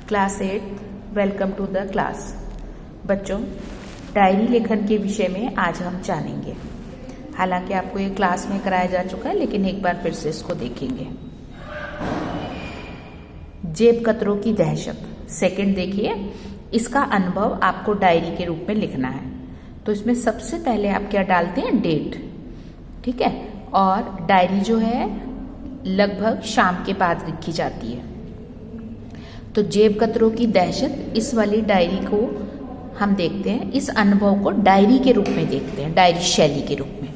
Class 8 welcome to the class. बच्चों, diary लेखन के विषय में आज हम जानेंगे। हालांकि आपको ये क्लास में कराया जा चुका है, लेकिन एक बार फिर से इसको देखेंगे। जेब कतरों की दहशत। सेकंड देखिए, इसका अनुभव आपको डायरी के रूप में लिखना है। तो इसमें सबसे पहले आप क्या डालते हैं, डेट, ठीक है। और डायरी जो है लगभग शाम के बाद लिखी जाती है। तो जेब कतरों की दहशत, इस वाली डायरी को हम देखते हैं, इस अनुभव को डायरी के रूप में देखते हैं, डायरी शैली के रूप में,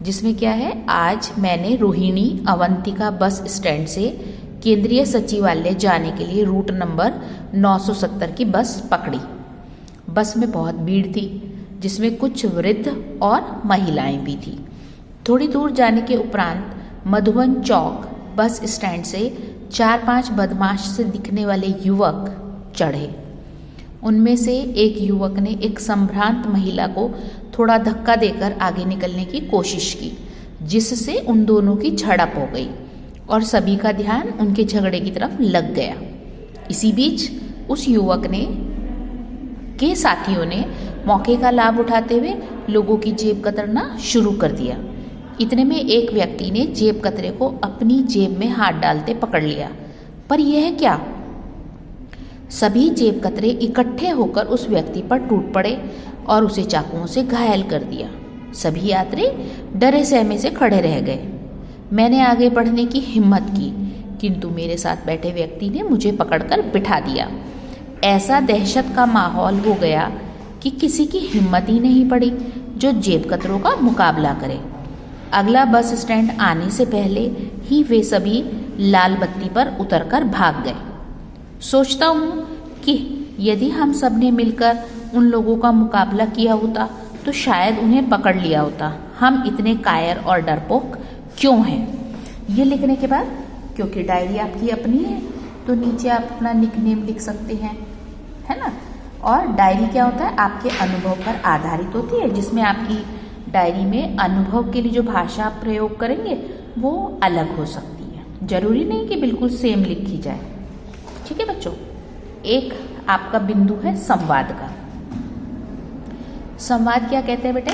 जिसमें क्या है, आज मैंने रोहिणी अवंतिका बस स्टैंड से केंद्रीय सचिवालय जाने के लिए रूट नंबर 970 की बस पकड़ी। बस में बहुत भीड़ थी, जिसमें कुछ वृद्ध और महिलाएं भी थी। थोड़ी दूर जाने के उपरांत मधुबन चौक बस स्टैंड से 4-5 बदमाश से दिखने वाले युवक चढ़े। उनमें से एक युवक ने एक संभ्रांत महिला को थोड़ा धक्का देकर आगे निकलने की कोशिश की, जिससे उन दोनों की झड़प हो गई और सभी का ध्यान उनके झगड़े की तरफ लग गया। इसी बीच उस युवक के साथियों ने मौके का लाभ उठाते हुए लोगों की जेब कतरना शुरू कर दिया। इतने में एक व्यक्ति ने जेब कतरे को अपनी जेब में हाथ डालते पकड़ लिया। पर यह क्या? सभी जेब कतरे इकट्ठे होकर उस व्यक्ति पर टूट पड़े और उसे चाकुओं से घायल कर दिया। सभी यात्री डरे सहमे से खड़े रह गए। मैंने आगे बढ़ने की हिम्मत की, किंतु मेरे साथ बैठे व्यक्ति ने मुझे पकड़कर बिठा दिया। ऐसा दहशत का माहौल हो गया कि किसी की हिम्मत ही नहीं पड़ी जो जेब कतरों का मुकाबला करे। अगला बस स्टैंड आने से पहले ही वे सभी लाल बत्ती पर उतरकर भाग गए। सोचता हूँ कि यदि हम सब ने मिलकर उन लोगों का मुकाबला किया होता तो शायद उन्हें पकड़ लिया होता। हम इतने कायर और डरपोक क्यों हैं? ये लिखने के बाद, क्योंकि डायरी आपकी अपनी है, तो नीचे आप अपना निकनेम लिख सकते हैं, है ना। और डायरी क्या होता है, आपके अनुभव पर आधारित होती है, जिसमें आपकी डायरी में अनुभव के लिए जो भाषा आप प्रयोग करेंगे वो अलग हो सकती है। जरूरी नहीं कि बिल्कुल सेम लिखी जाए, ठीक है बच्चों। एक आपका बिंदु है संवाद का। संवाद क्या कहते हैं बेटे?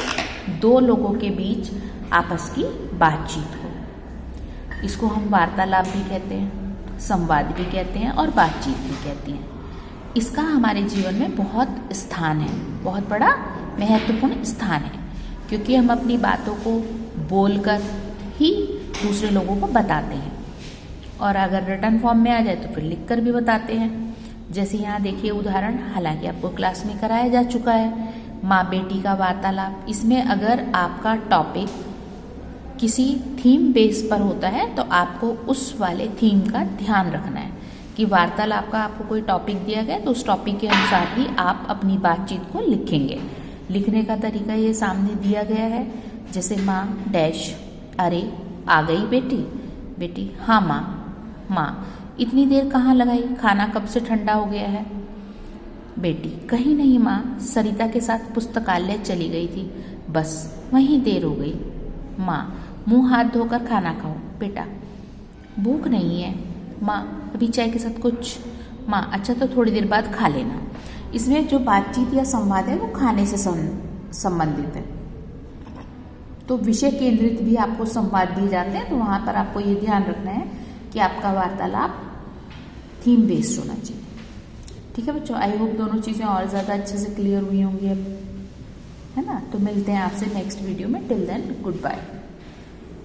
दो लोगों के बीच आपस की बातचीत हो। इसको हम वार्तालाप भी कहते हैं, संवाद भी कहते हैं और बातचीत भी कहते हैं। इसका हमारे जीवन में बहुत स्थान है, बहुत बड़ा महत्वपूर्ण स्थान है, क्योंकि हम अपनी बातों को बोलकर ही दूसरे लोगों को बताते हैं, और अगर रिटर्न फॉर्म में आ जाए तो फिर लिखकर भी बताते हैं। जैसे यहाँ देखिए उदाहरण, हालांकि आपको क्लास में कराया जा चुका है, माँ बेटी का वार्तालाप। इसमें अगर आपका टॉपिक किसी थीम बेस पर होता है तो आपको उस वाले थीम का ध्यान रखना है कि वार्तालाप का आपको कोई टॉपिक दिया गया तो उस टॉपिक के अनुसार ही आप अपनी बातचीत को लिखेंगे। लिखने का तरीका ये सामने दिया गया है, जैसे माँ डैश, अरे आ गई बेटी, बेटी हाँ माँ, माँ इतनी देर कहाँ लगाई, खाना कब से ठंडा हो गया है। बेटी कहीं नहीं माँ, सरिता के साथ पुस्तकालय चली गई थी, बस वहीं देर हो गई। माँ मुंह हाथ धोकर खाना खाओ। बेटा भूख नहीं है माँ, अभी चाय के साथ कुछ। माँ अच्छा तो थोड़ी देर बाद खा लेना। इसमें जो बातचीत या संवाद है वो खाने से संबंधित है। तो विषय केंद्रित भी आपको संवाद दिए जाते हैं, तो वहाँ पर आपको ये ध्यान रखना है कि आपका वार्तालाप थीम बेस्ड होना चाहिए, ठीक है बच्चों। आई होप दोनों चीज़ें और ज़्यादा अच्छे से क्लियर हुई होंगी अब, है ना। तो मिलते हैं आपसे नेक्स्ट वीडियो में। Till then good bye.